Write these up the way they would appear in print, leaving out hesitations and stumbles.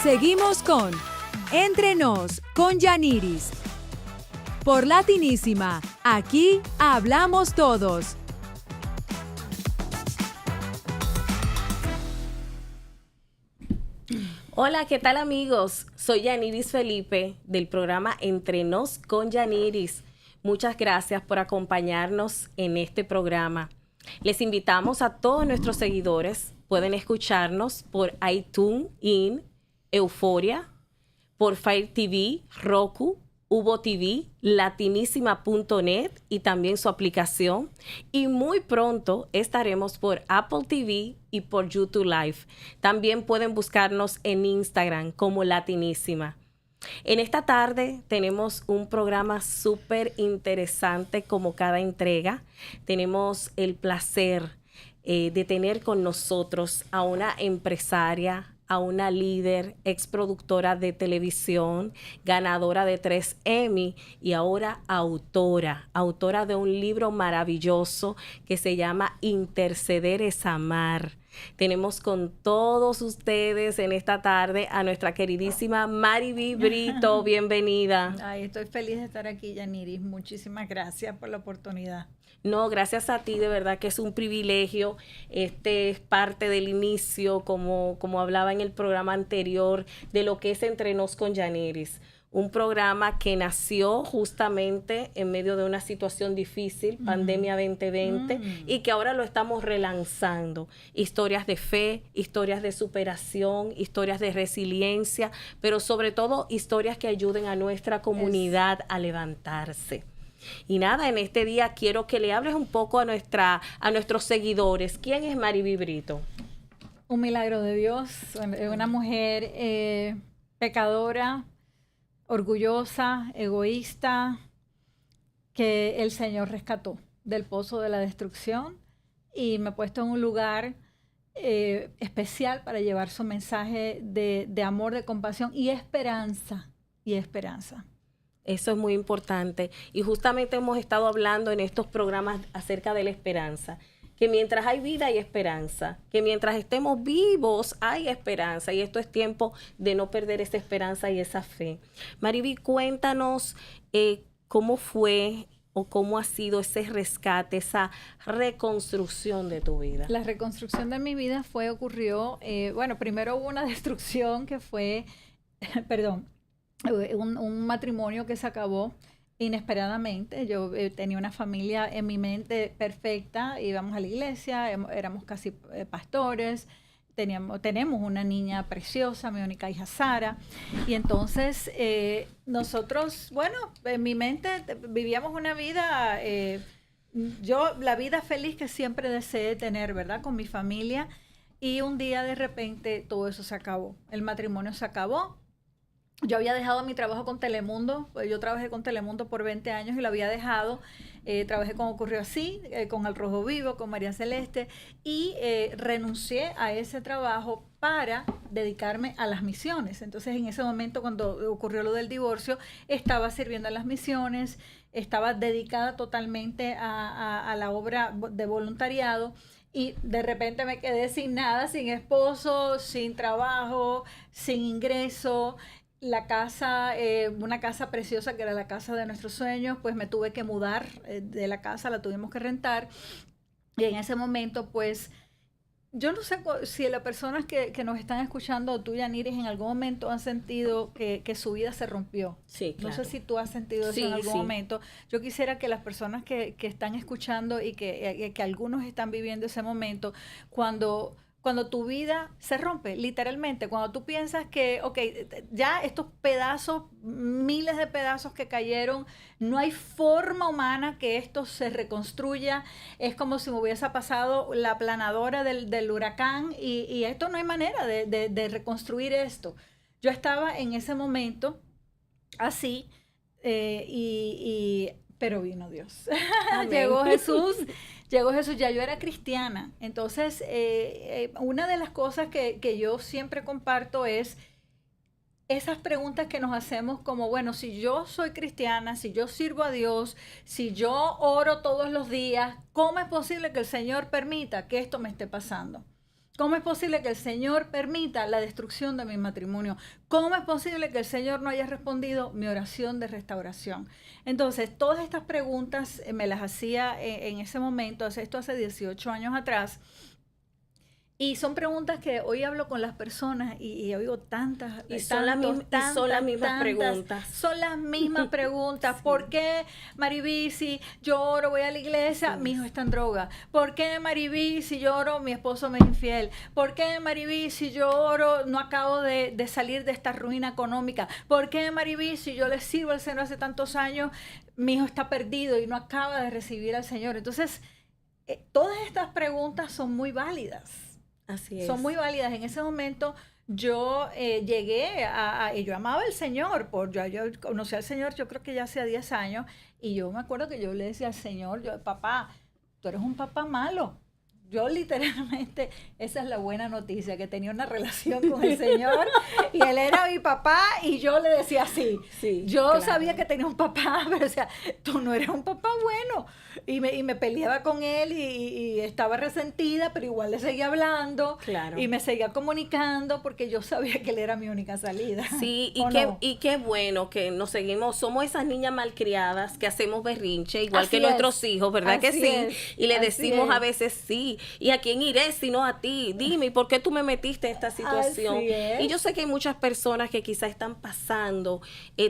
Seguimos con Entre Nos con Yaniris. Por Latinísima, aquí hablamos todos. Hola, ¿qué tal amigos? Soy Yaniris Felipe del programa Entre Nos con Yaniris. Muchas gracias por acompañarnos en este programa. Les invitamos a todos nuestros seguidores. Pueden escucharnos por iTunes, Euforia, por Fire TV, Roku, Hubo TV, latinísima.net y también su aplicación. Y muy pronto estaremos por Apple TV y por YouTube Live. También pueden buscarnos en Instagram como Latinísima. En esta tarde tenemos un programa súper interesante como cada entrega. Tenemos el placer de tener con nosotros a una empresaria, a una líder, exproductora de televisión, ganadora de 3 Emmy y ahora autora de un libro maravilloso que se llama Interceder es Amar. Tenemos con todos ustedes en esta tarde a nuestra queridísima Mariví Brito. Bienvenida. Ay, estoy feliz de estar aquí, Yaniris. Muchísimas gracias por la oportunidad. No, gracias a ti, de verdad que es un privilegio. Este es parte del inicio, como hablaba en el programa anterior, de lo que es Entre Nos con Yaniris. Un programa que nació justamente en medio de una situación difícil, pandemia 2020, y que ahora lo estamos relanzando. Historias de fe, historias de superación, historias de resiliencia, pero sobre todo historias que ayuden a nuestra comunidad a levantarse. Y nada, en este día quiero que le hables un poco a nuestros seguidores. ¿Quién es Mariví Brito? Un milagro de Dios, una mujer pecadora, orgullosa, egoísta, que el Señor rescató del pozo de la destrucción y me ha puesto en un lugar especial para llevar su mensaje de amor, de compasión y esperanza. Eso es muy importante. Y justamente hemos estado hablando en estos programas acerca de la esperanza. Que mientras hay vida hay esperanza. Que mientras estemos vivos hay esperanza. Y esto es tiempo de no perder esa esperanza y esa fe. Mariví, cuéntanos cómo fue o cómo ha sido ese rescate, esa reconstrucción de tu vida. La reconstrucción de mi vida ocurrió, primero hubo una destrucción que fue, un matrimonio que se acabó inesperadamente. Yo tenía una familia en mi mente perfecta, íbamos a la iglesia, éramos casi pastores, tenemos una niña preciosa, mi única hija Sara, y entonces nosotros, en mi mente vivíamos una vida, la vida feliz que siempre deseé tener, ¿verdad? Con mi familia, y un día de repente todo eso se acabó, el matrimonio se acabó. Yo había dejado mi trabajo con Telemundo, yo trabajé con Telemundo por 20 años y lo había dejado, trabajé con Ocurrió Así, con Al Rojo Vivo, con María Celeste y renuncié a ese trabajo para dedicarme a las misiones. Entonces en ese momento cuando ocurrió lo del divorcio, estaba sirviendo a las misiones, estaba dedicada totalmente a la obra de voluntariado. Y de repente me quedé sin nada, sin esposo, sin trabajo, sin ingreso. La casa, una casa preciosa que era la casa de nuestros sueños, pues me tuve que mudar de la casa, la tuvimos que rentar. Y en ese momento, pues, yo no sé si las personas que nos están escuchando, o tú, Yaniris, en algún momento han sentido que su vida se rompió. Sí, claro. No sé si tú has sentido eso en algún momento. Yo quisiera que las personas que están escuchando y que algunos están viviendo ese momento, cuando tu vida se rompe, literalmente, cuando tú piensas que, ya estos pedazos, miles de pedazos que cayeron, no hay forma humana que esto se reconstruya, es como si me hubiese pasado la aplanadora del huracán y esto no hay manera de reconstruir esto. Yo estaba en ese momento así, pero vino Dios. Llegó Jesús, ya yo era cristiana. Entonces, una de las cosas que yo siempre comparto es esas preguntas que nos hacemos como, bueno, si yo soy cristiana, si yo sirvo a Dios, si yo oro todos los días, ¿cómo es posible que el Señor permita que esto me esté pasando? ¿Cómo es posible que el Señor permita la destrucción de mi matrimonio? ¿Cómo es posible que el Señor no haya respondido mi oración de restauración? Entonces, todas estas preguntas me las hacía en ese momento, esto hace 18 años atrás. Y son preguntas que hoy hablo con las personas y oigo tantas. Y son las mismas preguntas. Son las mismas preguntas. Sí. ¿Por qué, Mariví, si yo oro, voy a la iglesia, sí, mi hijo está en droga? ¿Por qué, Mariví, si yo oro, mi esposo me es infiel? ¿Por qué, Mariví, si yo oro, no acabo de salir de esta ruina económica? ¿Por qué, Mariví, si yo le sirvo al Señor hace tantos años, mi hijo está perdido y no acaba de recibir al Señor? Entonces, todas estas preguntas son muy válidas. Así es. Son muy válidas. En ese momento yo llegué y yo amaba al Señor. Yo conocí al Señor, yo creo que ya hacía 10 años. Y yo me acuerdo que yo le decía al Señor, papá, tú eres un papá malo. Yo literalmente, esa es la buena noticia, que tenía una relación con el Señor y él era mi papá y yo le decía así. Sí, yo claro. sabía que tenía un papá, pero decía, tú no eres un papá bueno. Y me peleaba con él y estaba resentida, pero igual le seguía hablando. Claro. Y me seguía comunicando porque yo sabía que él era mi única salida. Sí, y qué bueno que nos seguimos, somos esas niñas malcriadas que hacemos berrinche, igual Así que es. Nuestros hijos, ¿verdad que Así sí? es. Y le Así decimos es. a veces sí. ¿Y a quién iré si no a ti? Dime, ¿por qué tú me metiste en esta situación? Así es. Y yo sé que hay muchas personas que quizás están pasando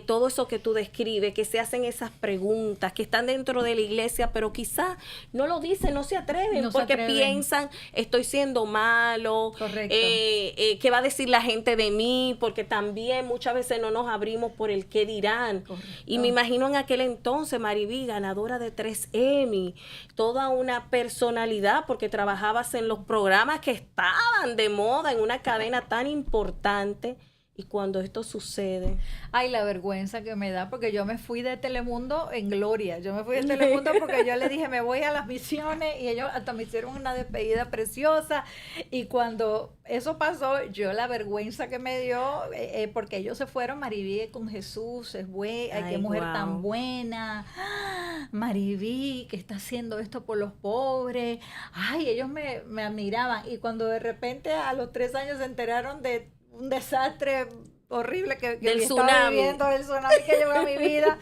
todo eso que tú describes, que se hacen esas preguntas, que están dentro de la iglesia, pero quizás no lo dicen, no se atreven, No se porque atreven. piensan, estoy siendo malo, Correcto. ¿qué va a decir la gente de mí? Porque también muchas veces no nos abrimos por el qué dirán. Correcto. Y me imagino en aquel entonces, Mariví, ganadora de 3 Emmy, toda una personalidad, porque trabajabas en los programas que estaban de moda en una cadena tan importante. Y cuando esto sucede... Ay, la vergüenza que me da, porque yo me fui de Telemundo en gloria. Yo me fui de Telemundo porque yo le dije, me voy a las misiones, y ellos hasta me hicieron una despedida preciosa. Y cuando eso pasó, yo la vergüenza que me dio, porque ellos se fueron, Mariví con Jesús, es buena, ay, qué mujer tan buena. Mariví, que está haciendo esto por los pobres. Ay, ellos me admiraban. Y cuando de repente a los 3 años se enteraron de un desastre horrible que del estaba tsunami. viviendo, el tsunami que llegó a mi vida,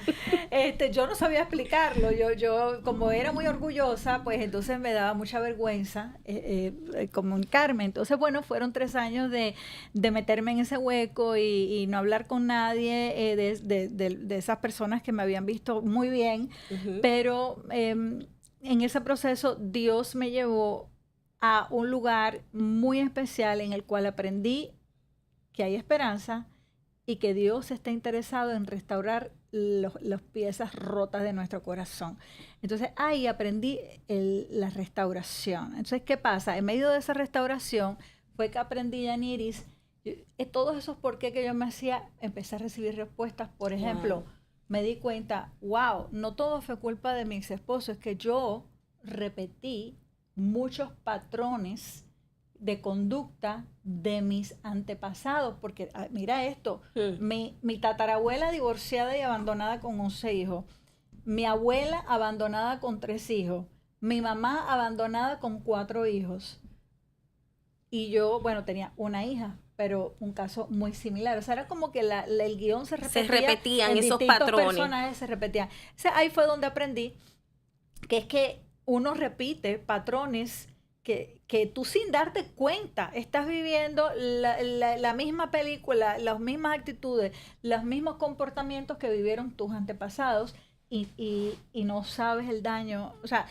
yo no sabía explicarlo. Yo como era muy orgullosa, pues entonces me daba mucha vergüenza comunicarme. Entonces, bueno, fueron 3 años de meterme en ese hueco y no hablar con nadie de esas personas que me habían visto muy bien. Uh-huh. Pero en ese proceso Dios me llevó a un lugar muy especial en el cual aprendí que hay esperanza y que Dios está interesado en restaurar las piezas rotas de nuestro corazón. Entonces ahí aprendí la restauración. Entonces, ¿qué pasa? En medio de esa restauración fue que aprendí, Yaniris, todos esos por qué que yo me hacía, empecé a recibir respuestas. Por ejemplo, me di cuenta, wow, no todo fue culpa de mi ex esposo, es que yo repetí muchos patrones de conducta de mis antepasados, porque mira esto, mi tatarabuela divorciada y abandonada con 11 hijos, mi abuela abandonada con 3 hijos, mi mamá abandonada con 4 hijos, y yo, bueno, tenía una hija, pero un caso muy similar. O sea, era como que el guión se repetían en esos patrones. Personajes se repetían. O sea, ahí fue donde aprendí que es que uno repite patrones que tú sin darte cuenta estás viviendo la misma película, las mismas actitudes, los mismos comportamientos que vivieron tus antepasados y no sabes el daño. O sea,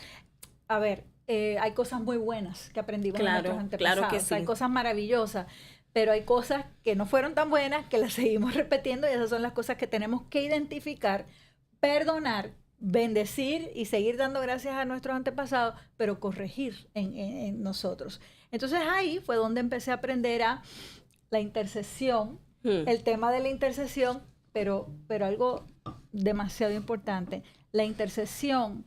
a ver, hay cosas muy buenas que aprendimos de nuestros antepasados. Claro que sí. Hay cosas maravillosas, pero hay cosas que no fueron tan buenas que las seguimos repitiendo, y esas son las cosas que tenemos que identificar, perdonar, bendecir y seguir dando gracias a nuestros antepasados, pero corregir en nosotros. Entonces ahí fue donde empecé a aprender a la intercesión, el tema de la intercesión, pero algo demasiado importante, la intercesión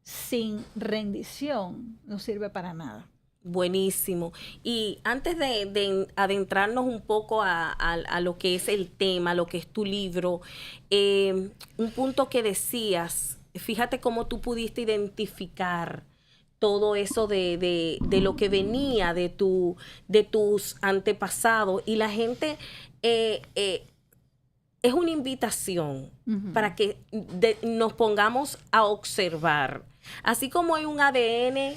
sin rendición no sirve para nada. Buenísimo. Y antes de adentrarnos un poco a lo que es el tema, lo que es tu libro, un punto que decías, fíjate cómo tú pudiste identificar todo eso de lo que venía de tus antepasados, y la gente es una invitación para que nos pongamos a observar. Así como hay un ADN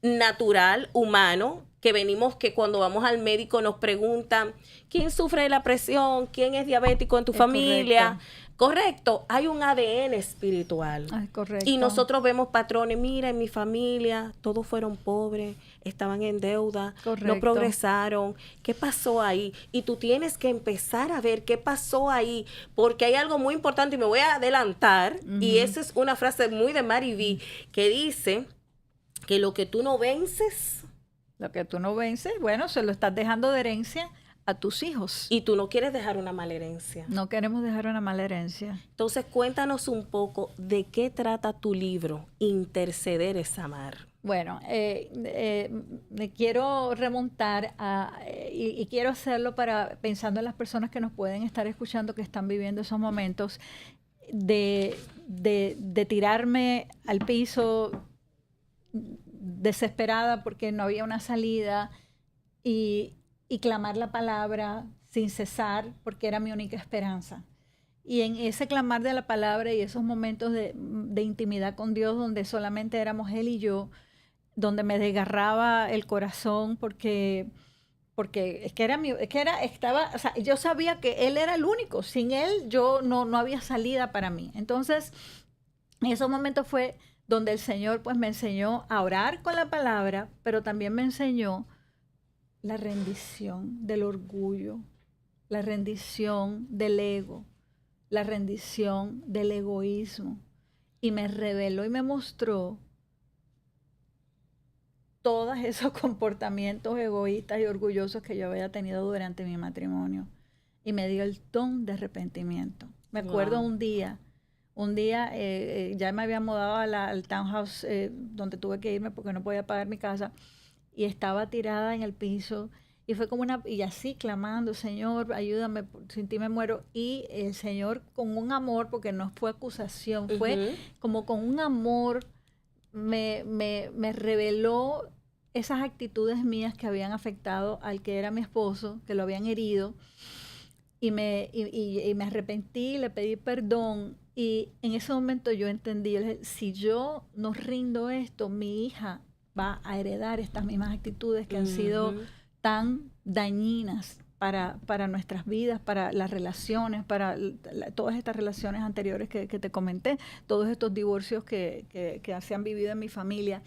natural, humano, que venimos, que cuando vamos al médico nos preguntan, ¿quién sufre de la presión? ¿Quién es diabético en tu familia? Correcto, hay un ADN espiritual. Correcto. Y nosotros vemos patrones, mira, en mi familia todos fueron pobres, estaban en deuda, no progresaron. ¿Qué pasó ahí? Y tú tienes que empezar a ver qué pasó ahí, porque hay algo muy importante y me voy a adelantar, y esa es una frase muy de Mary B, que dice que lo que tú no vences... Lo que tú no vences, bueno, se lo estás dejando de herencia a tus hijos. Y tú no quieres dejar una mala herencia. No queremos dejar una mala herencia. Entonces, cuéntanos un poco de qué trata tu libro, Interceder es Amar. Bueno, me quiero remontar y quiero hacerlo pensando en las personas que nos pueden estar escuchando, que están viviendo esos momentos de tirarme al piso desesperada porque no había una salida y clamar la palabra sin cesar porque era mi única esperanza. Y en ese clamar de la palabra y esos momentos de intimidad con Dios donde solamente éramos Él y yo, donde me desgarraba el corazón porque o sea, yo sabía que Él era el único. Sin Él yo no había salida para mí. Entonces, en esos momentos fue donde el Señor pues me enseñó a orar con la palabra, pero también me enseñó la rendición del orgullo, la rendición del ego, la rendición del egoísmo. Y me reveló y me mostró todos esos comportamientos egoístas y orgullosos que yo había tenido durante mi matrimonio. Y me dio el don de arrepentimiento. Me acuerdo un día ya me había mudado al townhouse donde tuve que irme porque no podía pagar mi casa, y estaba tirada en el piso y fue como y así clamando, Señor, ayúdame, sin ti me muero. Y el Señor, con un amor, porque no fue acusación, fue como con un amor, me reveló esas actitudes mías que habían afectado al que era mi esposo, que lo habían herido, y me arrepentí, le pedí perdón. Y en ese momento yo entendí, si yo no rindo esto, mi hija va a heredar estas mismas actitudes que han sido tan dañinas para nuestras vidas, para las relaciones, para todas estas relaciones anteriores que te comenté, todos estos divorcios que se han vivido en mi familia.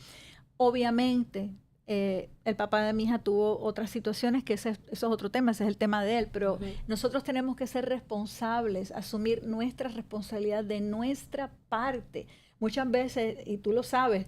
Obviamente, el papá de mi hija tuvo otras situaciones, que eso es otro tema, ese es el tema de él, pero nosotros tenemos que ser responsables, asumir nuestra responsabilidad de nuestra parte. Muchas veces, y tú lo sabes,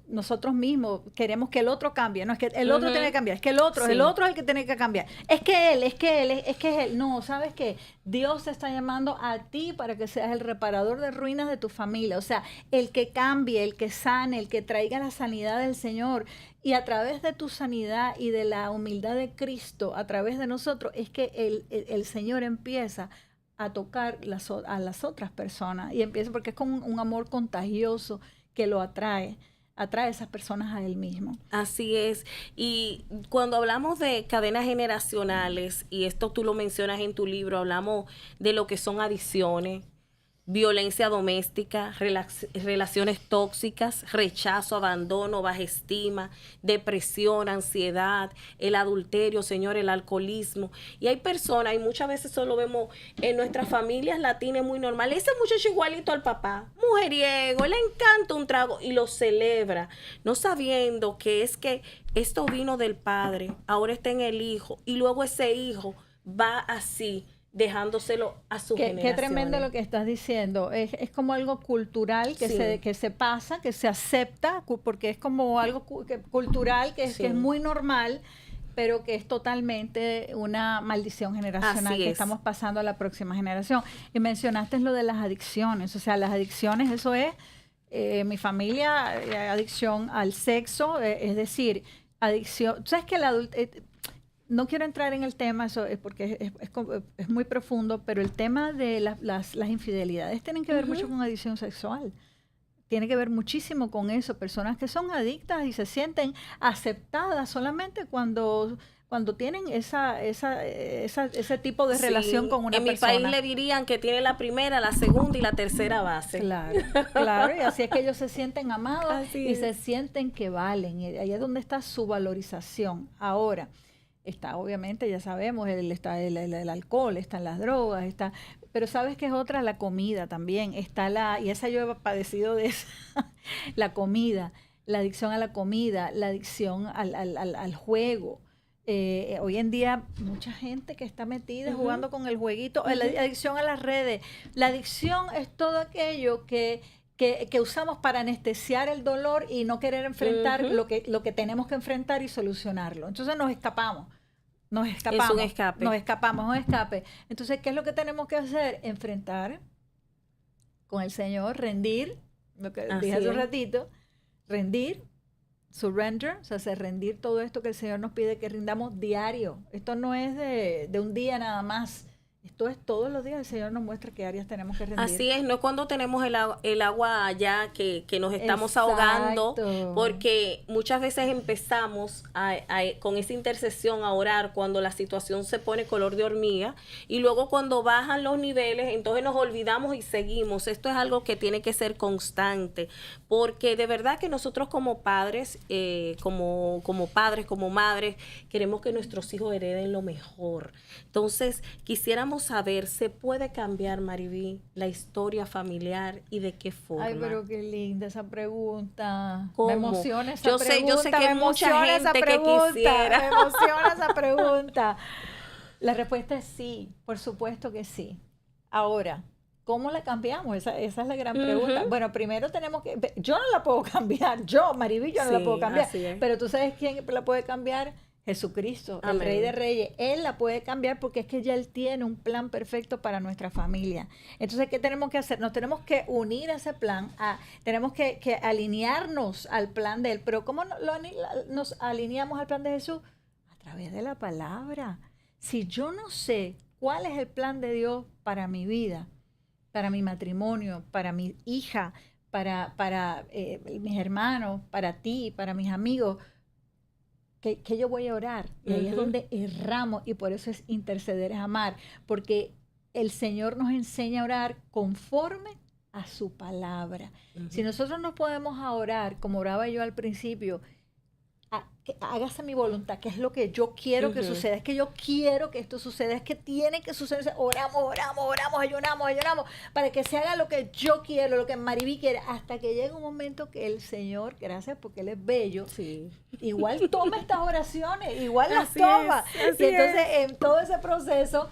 nosotros mismos queremos que el otro cambie, no es que el otro tiene que cambiar, es que el otro es el que tiene que cambiar, es que él. No, ¿sabes qué? Dios te está llamando a ti para que seas el reparador de ruinas de tu familia, o sea, el que cambie, el que sane, el que traiga la sanidad del Señor. Y a través de tu sanidad y de la humildad de Cristo, a través de nosotros, es que el Señor empieza a tocar a las otras personas, y empieza porque es con un amor contagioso que lo atrae a esas personas a Él mismo. Así es. Y cuando hablamos de cadenas generacionales, y esto tú lo mencionas en tu libro, hablamos de lo que son adicciones, violencia doméstica, relaciones tóxicas, rechazo, abandono, baja estima, depresión, ansiedad, el adulterio, Señor, el alcoholismo. Y hay personas, y muchas veces solo vemos en nuestras familias latinas muy normal, ese muchacho igualito al papá, mujeriego, le encanta un trago y lo celebra, no sabiendo que es que esto vino del padre, ahora está en el hijo, y luego ese hijo va así, dejándose a su generación. Qué tremendo lo que estás diciendo. Es como algo cultural que se pasa, que se acepta, porque es como algo cultural que es muy normal, pero que es totalmente una maldición generacional que estamos pasando a la próxima generación. Y mencionaste lo de las adicciones. O sea, las adicciones, eso es, mi familia, adicción al sexo, es decir, adicción. ¿Sabes que no quiero entrar en el tema, eso es porque es muy profundo, pero el tema de las infidelidades tienen que ver mucho con adicción sexual. tiene que ver muchísimo con eso. Personas que son adictas y se sienten aceptadas solamente cuando tienen ese tipo de relación con una persona. En mi país le dirían que tiene la primera, la segunda y la tercera base. Claro, claro, y así es que ellos se sienten amados Así y es. se sienten que valen. Y ahí es donde está su valorización. Ahora, está obviamente, ya sabemos, está el alcohol, están las drogas, pero ¿sabes qué es otra? La comida también. Y esa yo he padecido de esa, la comida, la adicción a la comida, la adicción al juego. Hoy en día mucha gente que está metida jugando con el jueguito, la adicción a las redes. La adicción es todo aquello que usamos para anestesiar el dolor y no querer enfrentar lo que tenemos que enfrentar y solucionarlo. Entonces nos escapamos. Es un escape. Nos escapamos, un escape. Entonces, ¿qué es lo que tenemos que hacer? Enfrentar con el Señor, rendir, lo que dije hace un ratito, rendir, surrender, o sea, rendir todo esto que el Señor nos pide que rindamos diario. Esto no es de un día nada más. Esto es todos los días. El Señor nos muestra qué áreas tenemos que rendir. Así es, no es cuando tenemos el agua allá que nos estamos ahogando, porque muchas veces empezamos con esa intercesión a orar cuando la situación se pone color de hormiga y luego cuando bajan los niveles, entonces nos olvidamos y seguimos. Esto es algo que tiene que ser constante, porque de verdad que nosotros como padres, como padres, como madres, queremos que nuestros hijos hereden lo mejor. Entonces, quisiéramos saber, ¿se puede cambiar, Mariví, la historia familiar y de qué forma? Ay, pero qué linda esa pregunta. ¿Cómo? Me emociona esa pregunta. Yo sé que hay mucha gente que quisiera. Me emociona esa pregunta. La respuesta es sí, por supuesto que sí. Ahora, ¿cómo la cambiamos? Esa es la gran pregunta. Bueno, primero tenemos que... Yo no la puedo cambiar. Mariví, no la puedo cambiar. Pero tú sabes quién la puede cambiar. Jesucristo, el Rey de Reyes. Él la puede cambiar porque es que ya Él tiene un plan perfecto para nuestra familia. Entonces, ¿qué tenemos que hacer? Nos tenemos que unir a ese plan, tenemos que alinearnos al plan de Él. Pero ¿cómo nos alineamos al plan de Jesús? A través de la palabra. Si yo no sé cuál es el plan de Dios para mi vida, para mi matrimonio, para mi hija, para mis hermanos, para ti, para mis amigos, que yo voy a orar. Y ahí es donde erramos, y por eso es interceder, es amar, porque el Señor nos enseña a orar conforme a su palabra. Si nosotros no podemos orar como oraba yo al principio, hágase mi voluntad, que es lo que yo quiero que suceda, es que yo quiero que esto suceda, es que tiene que suceder. Oramos, ayunamos, para que se haga lo que yo quiero, lo que Mariví quiere, hasta que llegue un momento que el Señor, gracias porque Él es bello, igual toma estas oraciones, igual las toma. Y entonces en todo ese proceso,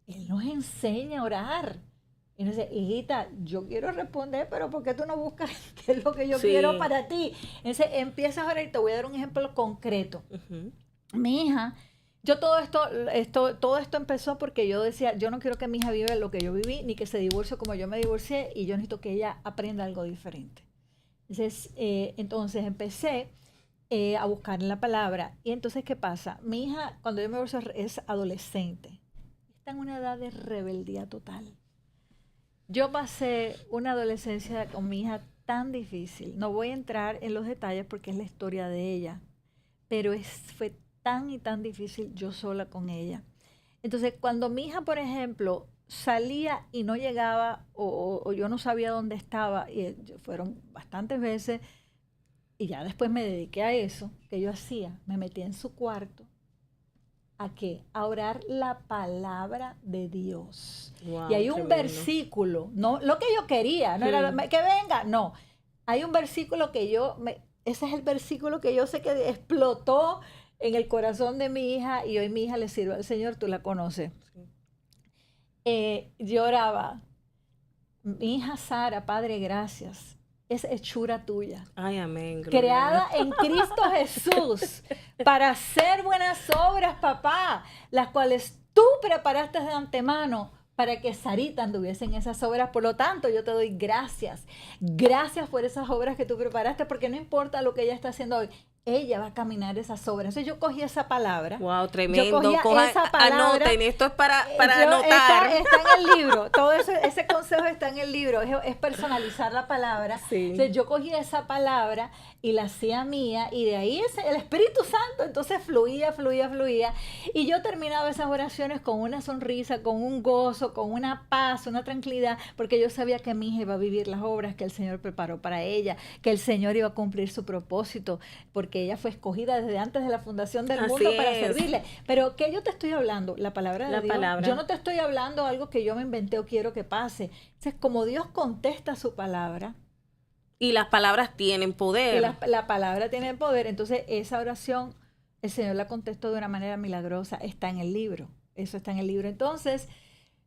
Él nos enseña a orar. Y nos dice, hijita, yo quiero responder, pero ¿por qué tú no buscas qué es lo que yo quiero para ti? Entonces empiezas a orar y te voy a dar un ejemplo concreto. Mi hija, todo esto empezó porque yo decía, yo no quiero que mi hija viva lo que yo viví, ni que se divorcie como yo me divorcié, y yo necesito que ella aprenda algo diferente. Entonces empecé a buscar en la palabra. Y entonces, ¿qué pasa? Mi hija, cuando yo me divorcio, es adolescente. Está en una edad de rebeldía total. Yo pasé una adolescencia con mi hija tan difícil. No voy a entrar en los detalles porque es la historia de ella, pero fue tan y tan difícil yo sola con ella. Entonces, cuando mi hija, por ejemplo, salía y no llegaba o yo no sabía dónde estaba, y fueron bastantes veces, y ya después me dediqué a eso, que yo hacía, me metía en su cuarto. ¿A qué? A orar la palabra de Dios. Wow, y hay un versículo, no lo que yo quería, no era que venga, no. Hay un versículo que ese es el versículo que yo sé que explotó en el corazón de mi hija, y hoy mi hija le sirve al Señor, tú la conoces. Yo oraba, mi hija Sara, Padre, gracias. Es hechura tuya. Ay, amén. Creada en Cristo Jesús para hacer buenas obras, papá, las cuales tú preparaste de antemano para que Sarita anduviese en esas obras. Por lo tanto, yo te doy gracias. Gracias por esas obras que tú preparaste, porque no importa lo que ella está haciendo hoy. ella va a caminar esas obras. Entonces yo cogí esa palabra. Wow, tremendo. Yo cogía esa palabra. Anoten, esto es para Yo- anotar. Está en el libro. Todo eso, ese consejo está en el libro. Es personalizar la palabra. Sí. Entonces yo cogía esa palabra y la hacía mía, y de ahí el Espíritu Santo entonces fluía. Y yo terminaba esas oraciones con una sonrisa, con un gozo, con una paz, una tranquilidad, porque yo sabía que mi hija iba a vivir las obras que el Señor preparó para ella, que el Señor iba a cumplir su propósito, porque ella fue escogida desde antes de la fundación del Así mundo para es. servirle. Pero ¿qué yo te estoy hablando? La palabra de La Dios. palabra. Yo no te estoy hablando algo que yo me inventé o quiero que pase. Entonces, como Dios contesta su palabra, Y las palabras tienen poder. y la palabra tiene poder, entonces esa oración el Señor la contestó de una manera milagrosa. Está en el libro. Eso está en el libro. Entonces,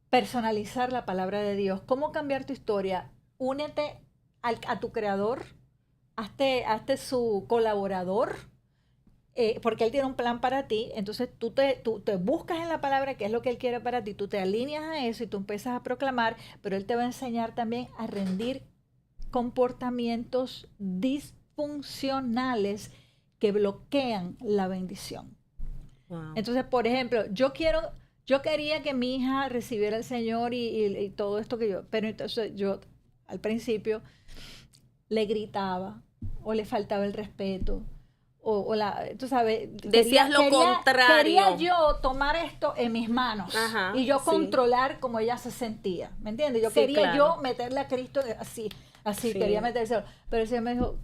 personalizar la palabra de Dios. ¿Cómo cambiar tu historia? Únete a tu creador. Hazte su colaborador. Porque Él tiene un plan para ti. Entonces tú te buscas en la palabra qué es lo que Él quiere para ti. Tú te alineas a eso y tú empiezas a proclamar. Pero Él te va a enseñar también a rendir comportamientos disfuncionales que bloquean la bendición. Wow. Entonces, por ejemplo, yo quería que mi hija recibiera al Señor y todo esto pero entonces yo al principio le gritaba o le faltaba el respeto tú sabes, Decías lo contrario. Quería yo tomar esto en mis manos. Ajá, y yo sí. controlar como ella se sentía, ¿me entiendes? Yo Sí, quería claro. yo meterle a Cristo así, Sí. quería meterse. Pero el Señor me dijo,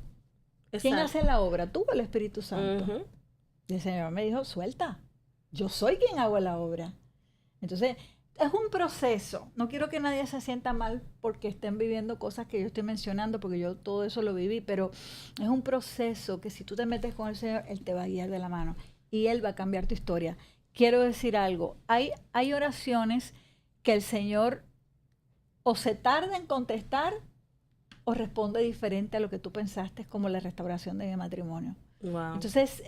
¿quién Exacto. hace la obra? ¿Tú o el Espíritu Santo? Ujú. Y el Señor me dijo, suelta, yo soy quien hago la obra. Entonces, es un proceso. No quiero que nadie se sienta mal porque estén viviendo cosas que yo estoy mencionando, porque yo todo eso lo viví, pero es un proceso que si tú te metes con el Señor, Él te va a guiar de la mano y Él va a cambiar tu historia. Quiero decir algo, hay oraciones que el Señor o se tarda en contestar o responde diferente a lo que tú pensaste, como la restauración de mi matrimonio. Wow. Entonces,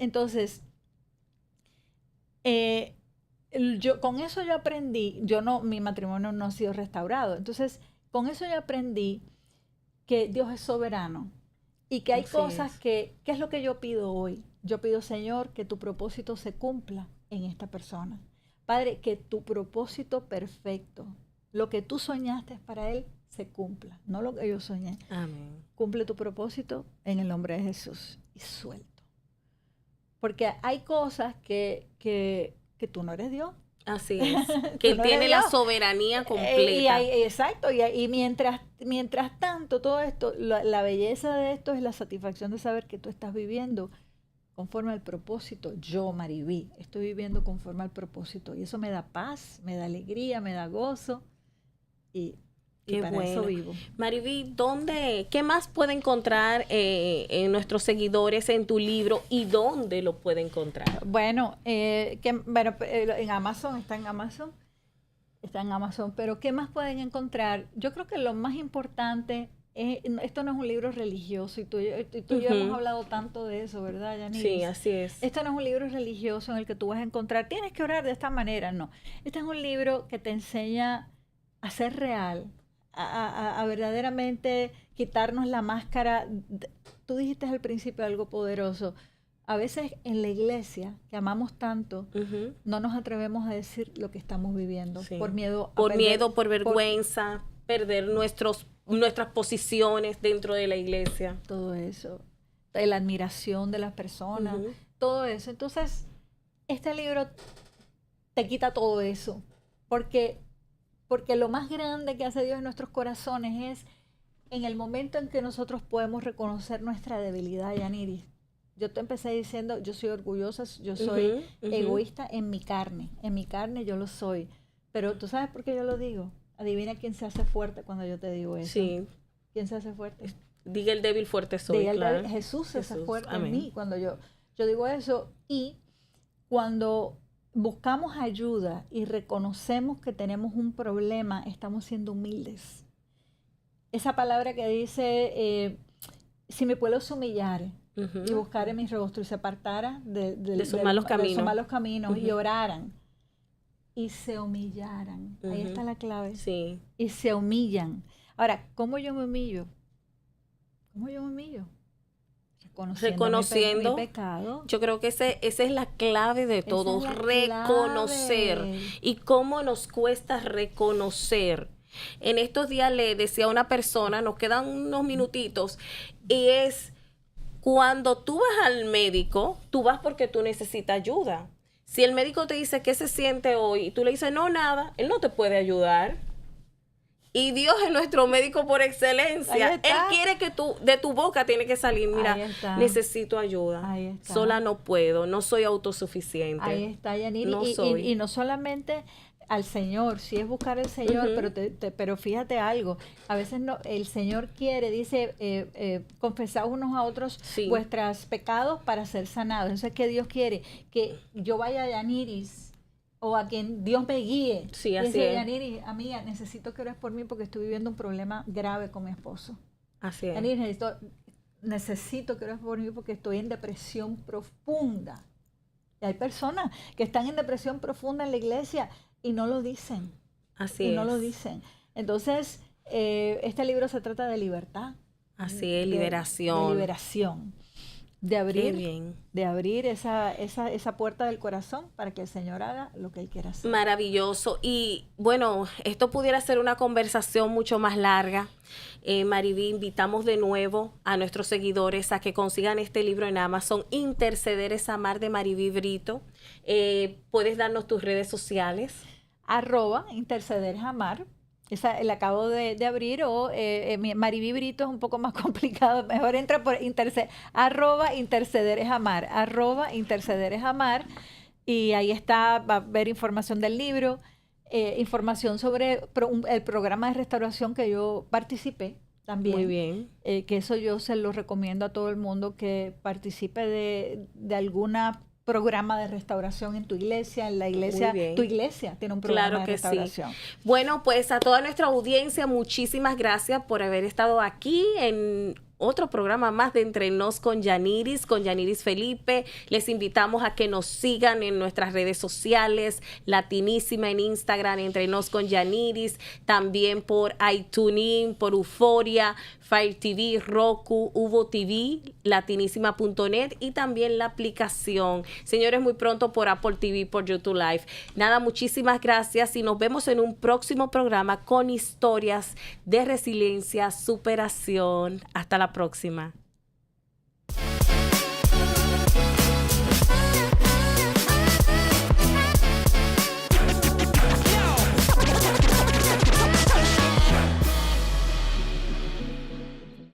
con eso yo aprendí, mi matrimonio no ha sido restaurado. Entonces, con eso yo aprendí que Dios es soberano y que hay Así cosas es. ¿qué es lo que yo pido hoy? Yo pido, Señor, que tu propósito se cumpla en esta persona. Padre, que tu propósito perfecto, lo que tú soñaste para él, se cumpla, no lo que yo soñé. Amén. Cumple tu propósito en el nombre de Jesús y suelto. Porque hay cosas que tú no eres Dios. Así es. Que Él no tiene eres la Dios. soberanía completa. Exacto, y mientras tanto, todo esto, la belleza de esto es la satisfacción de saber que tú estás viviendo conforme al propósito. Yo, Mariví, estoy viviendo conforme al propósito y eso me da paz, me da alegría, me da gozo y Qué para eso bueno. vivo. Mariví, ¿qué más puede encontrar en nuestros seguidores en tu libro y dónde lo puede encontrar? Bueno, en Amazon, está en Amazon, pero ¿qué más pueden encontrar? Yo creo que lo más importante esto no es un libro religioso y tú y yo Ujú. hemos hablado tanto de eso, ¿verdad, Yaniris? Sí, así es. Esto no es un libro religioso en el que tú vas a encontrar, tienes que orar de esta manera, no. Este es un libro que te enseña a ser real, a verdaderamente quitarnos la máscara. Tú dijiste al principio algo poderoso. A veces en la iglesia, que amamos tanto, Ujú. no nos atrevemos a decir lo que estamos viviendo Sí. por miedo a Por perder- miedo, por vergüenza, perder nuestras posiciones dentro de la iglesia. todo eso, la admiración de las personas, Ujú. todo eso. Entonces, este libro te quita todo eso, porque lo más grande que hace Dios en nuestros corazones es en el momento en que nosotros podemos reconocer nuestra debilidad, Yaniris. Yo te empecé diciendo, yo soy orgullosa, yo soy Ujú, ujú. egoísta en mi carne yo lo soy, pero ¿tú sabes por qué yo lo digo? Adivina quién se hace fuerte cuando yo te digo eso. Sí. ¿Quién se hace fuerte? Diga el débil, fuerte soy. Diga el Claro. débil, Jesús se hace Jesús, fuerte amén. en mí cuando yo digo eso. Y cuando buscamos ayuda y reconocemos que tenemos un problema, estamos siendo humildes. Esa palabra que dice, si mi pueblo se humillare Ujú. y buscare mi rostro y se apartara De sus malos caminos. y oraran y se humillaran. Ahí Ujú. está la clave. Sí. Y se humillan. Ahora, ¿cómo yo me humillo? ¿Cómo yo me humillo? reconociendo mi pecado. Yo creo que esa es la clave de todo, es la reconocer. clave. Y cómo nos cuesta reconocer. En estos días le decía a una persona, nos quedan unos minutitos, y es cuando tú vas al médico, tú vas porque tú necesitas ayuda. Si el médico te dice qué se siente hoy y tú le dices no, nada, él no te puede ayudar. Y Dios es nuestro médico por excelencia. Él quiere que tú, de tu boca tiene que salir, mira, necesito ayuda. Sola no puedo, no soy autosuficiente. Ahí está, Yaniri. No y no solamente al Señor, sí es buscar al Señor, pero fíjate algo, a veces no, el Señor quiere, dice, confesaos unos a otros vuestros pecados para ser sanados. Eso es que Dios quiere, que yo vaya a Yaniris, o a quien Dios me guíe. Sí, así dice, es. Yaniris, amiga, necesito que ores por mí porque estoy viviendo un problema grave con mi esposo. Así es. Yaniris, necesito que ores por mí porque estoy en depresión profunda. Y hay personas que están en depresión profunda en la iglesia y no lo dicen. Así es. No lo dicen. Entonces, este libro se trata de libertad. Así es, liberación. De liberación. De abrir esa puerta del corazón para que el Señor haga lo que Él quiera hacer. Maravilloso. Y bueno, esto pudiera ser una conversación mucho más larga. Mariví, invitamos de nuevo a nuestros seguidores a que consigan este libro en Amazon, Interceder es Amar, de Mariví Brito. ¿Puedes darnos tus redes sociales? @Interceder es Amar. Esa la acabo de abrir, o Mariví Brito es un poco más complicado. Mejor entra por @Interceder es Amar, @Interceder es Amar, y ahí está, va a ver información del libro, información sobre el programa de restauración que yo participé también. Muy bien. Que eso yo se lo recomiendo a todo el mundo que participe de alguna programa de restauración en tu iglesia, en la iglesia, tu iglesia tiene un programa de restauración. Sí. Bueno, pues a toda nuestra audiencia, muchísimas gracias por haber estado aquí en otro programa más de Entre Nos con Yaniris Felipe. Les invitamos a que nos sigan en nuestras redes sociales, Latinísima en Instagram, Entre Nos con Yaniris, también por iTunes, por Euforia, Fire TV, Roku, Uvo TV, latinísima.net, y también la aplicación. Señores, muy pronto por Apple TV, por YouTube Live. Nada, muchísimas gracias y nos vemos en un próximo programa con historias de resiliencia, superación. Hasta la próxima.